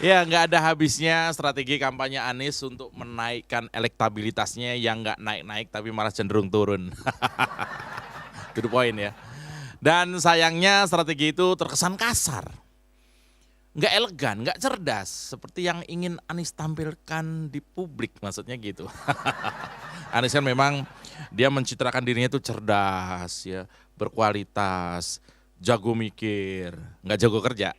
Ya, nggak ada habisnya strategi kampanye Anies untuk menaikkan elektabilitasnya yang nggak naik-naik tapi malah cenderung turun. To the point ya. Dan sayangnya strategi itu terkesan kasar. Nggak elegan, nggak cerdas. Seperti yang ingin Anies tampilkan di publik, maksudnya gitu. Anies kan memang dia mencitrakan dirinya itu cerdas, ya, berkualitas, jago mikir, nggak jago kerja.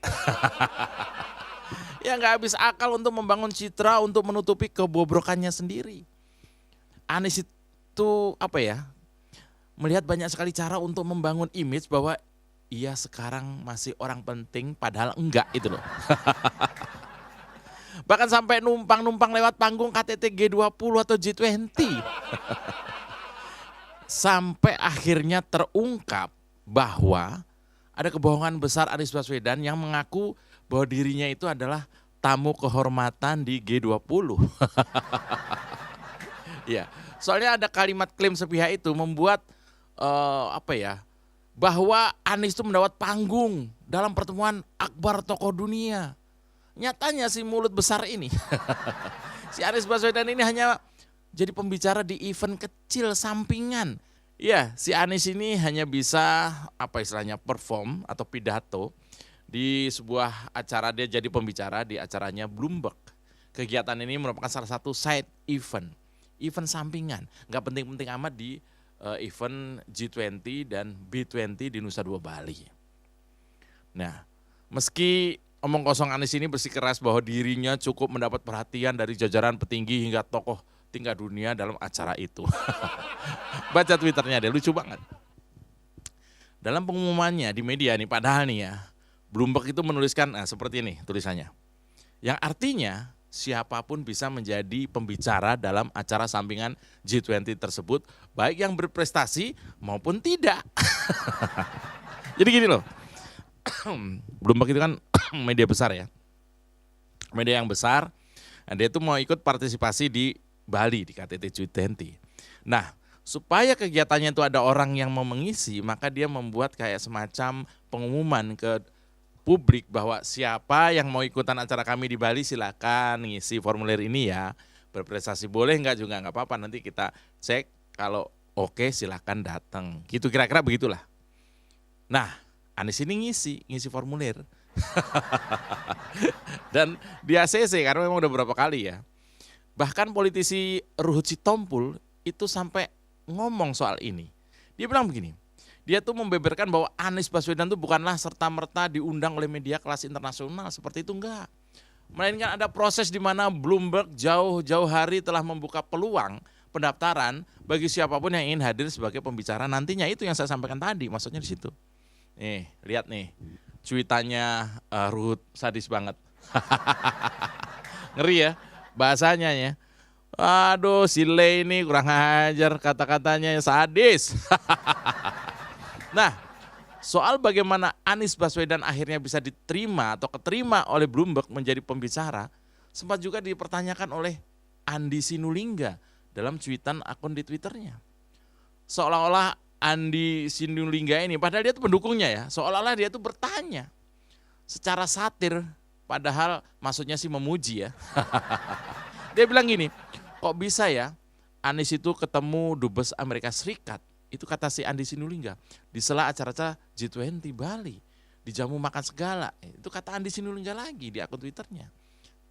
Ya nggak habis akal untuk membangun citra untuk menutupi kebobrokannya sendiri. Anies itu apa ya, melihat banyak sekali cara untuk membangun image bahwa ia sekarang masih orang penting padahal enggak itu loh. Bahkan sampai numpang-numpang lewat panggung KTT G20 atau G20. Sampai akhirnya terungkap bahwa ada kebohongan besar Anies Baswedan yang mengaku bahwa dirinya itu adalah tamu kehormatan di G20. Ya, soalnya ada kalimat klaim sepihak itu membuat bahwa Anies itu mendapat panggung dalam pertemuan akbar tokoh dunia. Nyatanya si mulut besar ini, si Anies Baswedan ini hanya jadi pembicara di event kecil sampingan. Ya, si Anies ini hanya bisa perform atau pidato di sebuah acara, dia jadi pembicara di acaranya Bloomberg. Kegiatan ini merupakan salah satu side event sampingan, nggak penting-penting amat di event G20 dan B20 di Nusa Dua Bali. Nah, meski omong kosong Anies ini bersikeras bahwa dirinya cukup mendapat perhatian dari jajaran petinggi hingga tokoh tingkat dunia dalam acara itu. Baca Twitternya deh, lucu banget. Dalam pengumumannya di media nih, padahal nih ya, Bloomberg itu menuliskan seperti ini tulisannya. Yang artinya siapapun bisa menjadi pembicara dalam acara sampingan G20 tersebut, baik yang berprestasi maupun tidak. Jadi gini loh, Bloomberg itu kan media besar ya, media yang besar, dia tuh mau ikut partisipasi di Bali di KTT G20. Nah, supaya kegiatannya itu ada orang yang mau mengisi, maka dia membuat kayak semacam pengumuman ke publik bahwa siapa yang mau ikutan acara kami di Bali silakan ngisi formulir ini ya. Berprestasi boleh enggak juga enggak apa-apa, nanti kita cek, kalau oke silakan datang. Gitu kira-kira begitulah. Nah, Anies ini ngisi formulir. Dan di ACC karena memang udah beberapa kali ya. Bahkan politisi Ruhut Sitompul itu sampai ngomong soal ini. Dia bilang begini, dia tuh membeberkan bahwa Anies Baswedan itu bukanlah serta-merta diundang oleh media kelas internasional, seperti itu enggak. Melainkan ada proses di mana Bloomberg jauh-jauh hari telah membuka peluang pendaftaran bagi siapapun yang ingin hadir sebagai pembicara nantinya. Itu yang saya sampaikan tadi, maksudnya di situ. Nih, lihat nih, cuitannya Ruhut sadis banget. Ngeri ya bahasanya ya. Aduh, si Le ini kurang ajar, kata-katanya sadis. Nah, soal bagaimana Anies Baswedan akhirnya bisa diterima atau keterima oleh Bloomberg menjadi pembicara, sempat juga dipertanyakan oleh Andi Sinulinga dalam cuitan akun di Twitternya. Seolah-olah Andi Sinulinga ini, padahal dia itu pendukungnya ya, seolah-olah dia itu bertanya secara satir, padahal maksudnya sih memuji ya. Dia bilang gini, kok bisa ya Anies itu ketemu Dubes Amerika Serikat, itu kata si Andi Sinulinga, di sela acara-acara G20 Bali, dijamu makan segala. Itu kata Andi Sinulinga lagi di akun Twitternya.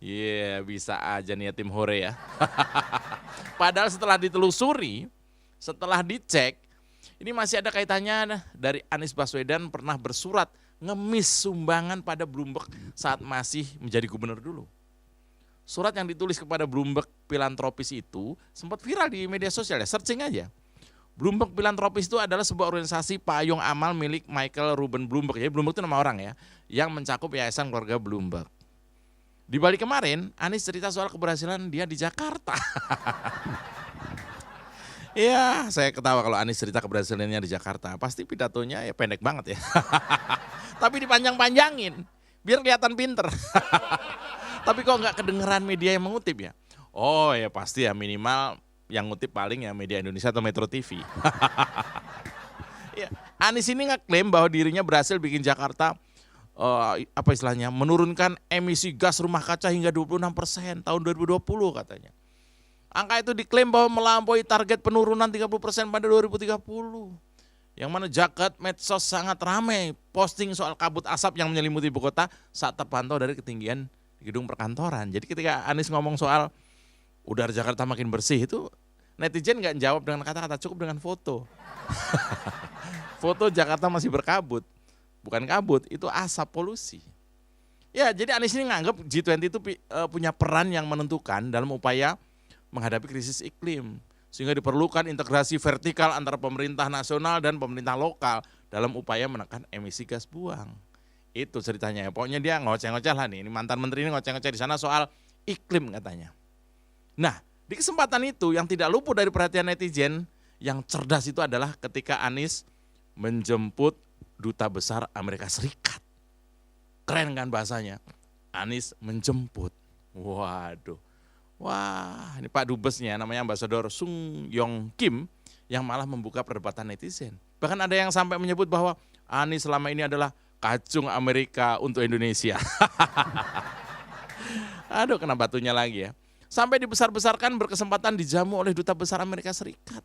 Iya, bisa aja nih ya tim Hore ya. Padahal setelah ditelusuri, setelah dicek, ini masih ada kaitannya dari Anies Baswedan pernah bersurat ngemis sumbangan pada Bloomberg saat masih menjadi gubernur dulu. Surat yang ditulis kepada Bloomberg Philanthropies itu sempat viral di media sosial ya, searching aja. Bloomberg Philanthropies itu adalah sebuah organisasi payung amal milik Michael Rubin Bloomberg. Jadi Bloomberg itu nama orang ya, yang mencakup yayasan keluarga Bloomberg. Di Bali kemarin, Anies cerita soal keberhasilan dia di Jakarta. Iya, saya ketawa kalau Anies cerita keberhasilannya di Jakarta. Pasti pidatonya ya pendek banget ya. Tapi dipanjang-panjangin, biar kelihatan pinter. Tapi kok nggak kedengeran media yang mengutip ya? Oh ya pasti ya, minimal yang ngutip paling ya Media Indonesia atau Metro TV. Ya, Anies ini ngeklaim bahwa dirinya berhasil bikin Jakarta apa istilahnya, menurunkan emisi gas rumah kaca hingga 26% tahun 2020 katanya. Angka itu diklaim bahwa melampaui target penurunan 30% pada 2030. Yang mana jagat medsos sangat ramai posting soal kabut asap yang menyelimuti ibu kota saat terpantau dari ketinggian di gedung perkantoran. Jadi ketika Anies ngomong soal udara Jakarta makin bersih, itu netizen nggak jawab dengan kata-kata, cukup dengan foto. Foto Jakarta masih berkabut, bukan kabut, itu asap polusi. Ya, jadi Anies ini nganggap G20 itu punya peran yang menentukan dalam upaya menghadapi krisis iklim. Sehingga diperlukan integrasi vertikal antara pemerintah nasional dan pemerintah lokal dalam upaya menekan emisi gas buang. Itu ceritanya ya, pokoknya dia ngoceh-ngoceh lah nih, ini mantan menteri ini ngoceh-ngoceh di sana soal iklim katanya. Nah, di kesempatan itu yang tidak luput dari perhatian netizen yang cerdas itu adalah ketika Anies menjemput Duta Besar Amerika Serikat. Keren kan bahasanya, Anies menjemput. Waduh. Wah, ini Pak Dubesnya namanya Ambasador Sung Yong Kim yang malah membuka perdebatan netizen. Bahkan ada yang sampai menyebut bahwa Anies selama ini adalah kacung Amerika untuk Indonesia. Aduh, kena batunya lagi ya. Sampai dibesar-besarkan berkesempatan dijamu oleh Duta Besar Amerika Serikat.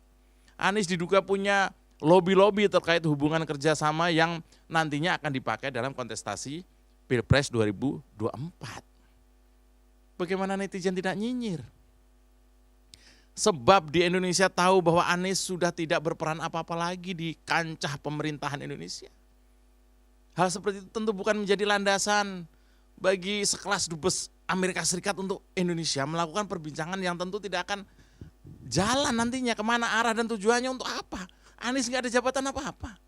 Anies diduga punya lobby-lobby terkait hubungan kerjasama yang nantinya akan dipakai dalam kontestasi Pilpres 2024. Bagaimana netizen tidak nyinyir? Sebab di Indonesia tahu bahwa Anies sudah tidak berperan apa-apa lagi di kancah pemerintahan Indonesia. Hal seperti itu tentu bukan menjadi landasan bagi sekelas dubes Amerika Serikat untuk Indonesia melakukan perbincangan yang tentu tidak akan jalan nantinya, kemana arah dan tujuannya untuk apa. Anies nggak ada jabatan apa-apa.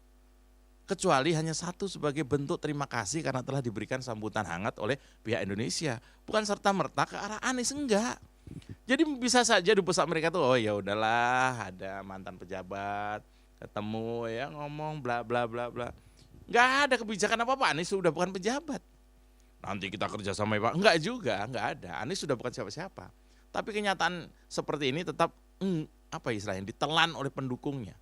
Kecuali hanya satu, sebagai bentuk terima kasih karena telah diberikan sambutan hangat oleh pihak Indonesia. Bukan serta-merta ke arah Anies, enggak. Jadi bisa saja dubes Amerika tuh, oh ya udahlah, ada mantan pejabat ketemu ya ngomong bla bla bla bla. Enggak ada kebijakan apa-apa, Anies sudah bukan pejabat. Nanti kita kerja sama ya Pak, enggak juga, enggak ada. Anies sudah bukan siapa-siapa. Tapi kenyataan seperti ini tetap apa istilahnya, ditelan oleh pendukungnya.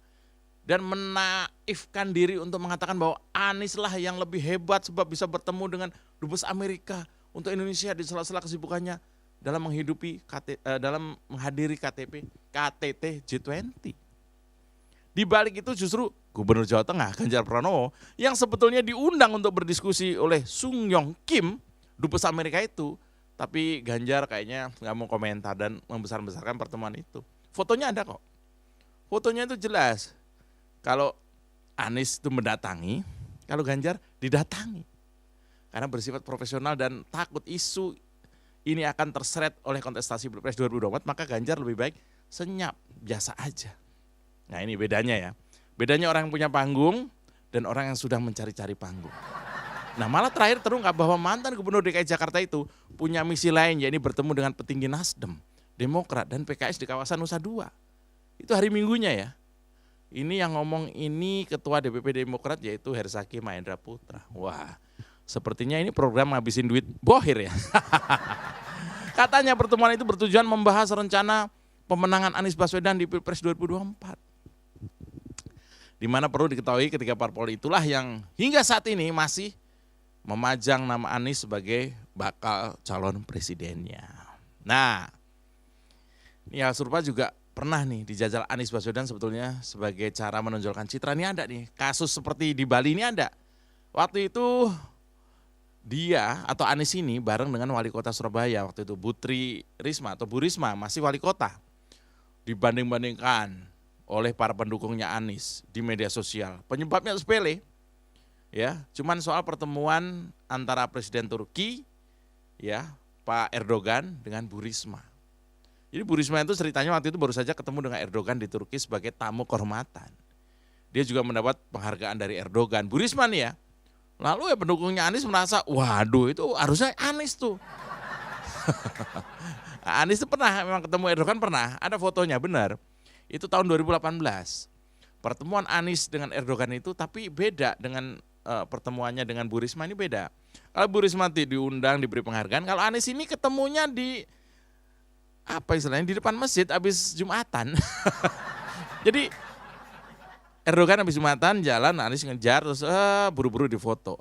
Dan menaifkan diri untuk mengatakan bahwa Anies lah yang lebih hebat sebab bisa bertemu dengan dubes Amerika untuk Indonesia di sela-sela kesibukannya dalam menghadiri KTT G20. Di balik itu justru Gubernur Jawa Tengah Ganjar Pranowo yang sebetulnya diundang untuk berdiskusi oleh Sung Yong Kim, dubes Amerika itu, tapi Ganjar kayaknya nggak mau komentar dan membesar-besarkan pertemuan itu. Fotonya ada kok. Fotonya itu jelas. Kalau Anies itu mendatangi, kalau Ganjar didatangi. Karena bersifat profesional dan takut isu ini akan terseret oleh kontestasi Pilpres 2024, maka Ganjar lebih baik senyap, biasa aja. Nah ini bedanya ya. Bedanya orang yang punya panggung dan orang yang sudah mencari-cari panggung. Nah malah terakhir terungkap bahwa mantan Gubernur DKI Jakarta itu punya misi lain, yaitu bertemu dengan petinggi Nasdem, Demokrat dan PKS di kawasan Nusa Dua. Itu hari Minggunya ya. Ini yang ngomong ini Ketua DPP Demokrat yaitu Hersaki Mahendra Putra. Wah, sepertinya ini program ngabisin duit bohir ya. Katanya pertemuan itu bertujuan membahas rencana pemenangan Anies Baswedan di Pilpres 2024. Di mana perlu diketahui ketiga parpol itulah yang hingga saat ini masih memajang nama Anies sebagai bakal calon presidennya. Nah, ini hal serupa juga pernah nih dijajal Anies Baswedan sebetulnya sebagai cara menonjolkan citra. Ini ada nih, kasus seperti di Bali ini ada. Waktu itu dia atau Anies ini bareng dengan wali kota Surabaya, waktu itu Bu Risma atau Bu Risma masih wali kota. Dibanding-bandingkan oleh para pendukungnya Anies di media sosial. Penyebabnya sepele. Ya, cuman soal pertemuan antara Presiden Turki ya, Pak Erdogan dengan Bu Risma. Jadi Bu Risma itu ceritanya waktu itu baru saja ketemu dengan Erdogan di Turki sebagai tamu kehormatan. Dia juga mendapat penghargaan dari Erdogan. Bu Risma nih ya. Lalu ya pendukungnya Anies merasa, waduh itu harusnya Anies tuh. Anies itu pernah memang ketemu Erdogan, pernah. Ada fotonya benar. Itu tahun 2018. Pertemuan Anies dengan Erdogan itu tapi beda dengan pertemuannya dengan Bu Risma, ini beda. Kalau Bu Risma diundang, diberi penghargaan. Kalau Anies ini ketemunya di apa istilahnya, di depan masjid habis Jumatan. Jadi Erdogan habis Jumatan jalan, Anies ngejar terus buru-buru difoto.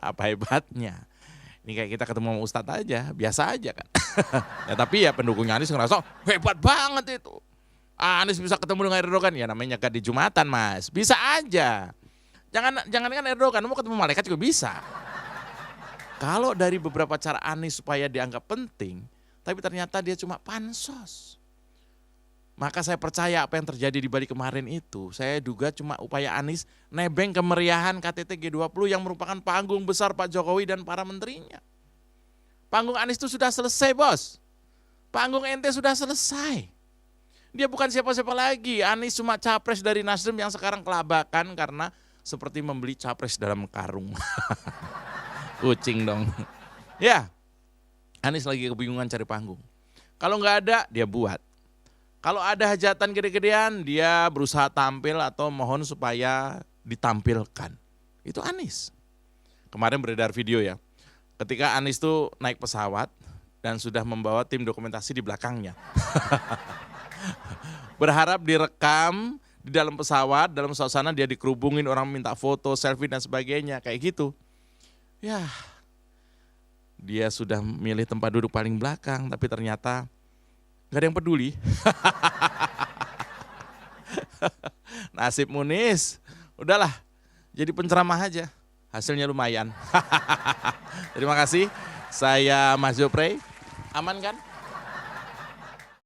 Apa hebatnya? Ini kayak kita ketemu sama Ustadz aja, biasa aja kan. Ya tapi ya pendukungnya Anies ngerasa hebat banget itu. Anies bisa ketemu dengan Erdogan, ya namanya nyegat di Jumatan Mas, bisa aja. Jangan kan Erdogan, mau ketemu malaikat juga bisa. Kalau dari beberapa cara Anies supaya dianggap penting, tapi ternyata dia cuma pansos. Maka saya percaya apa yang terjadi di Bali kemarin itu, saya duga cuma upaya Anies nebeng kemeriahan KTT G20 yang merupakan panggung besar Pak Jokowi dan para menterinya. Panggung Anies itu sudah selesai bos, panggung ente sudah selesai. Dia bukan siapa-siapa lagi, Anies cuma capres dari Nasdem yang sekarang kelabakan karena seperti membeli capres dalam karung. Kucing dong. Ya, Anies lagi kebingungan cari panggung. Kalau nggak ada, dia buat. Kalau ada hajatan gede-gedean, dia berusaha tampil atau mohon supaya ditampilkan. Itu Anies. Kemarin beredar video ya, ketika Anies tuh naik pesawat dan sudah membawa tim dokumentasi di belakangnya. Berharap direkam di dalam pesawat, dalam suasana dia dikerubungin, orang minta foto, selfie dan sebagainya, kayak gitu. Ya, dia sudah milih tempat duduk paling belakang, tapi ternyata gak ada yang peduli. Nasib Munis, udahlah jadi penceramah aja, hasilnya lumayan. Terima kasih, saya Mas Jopre, aman kan?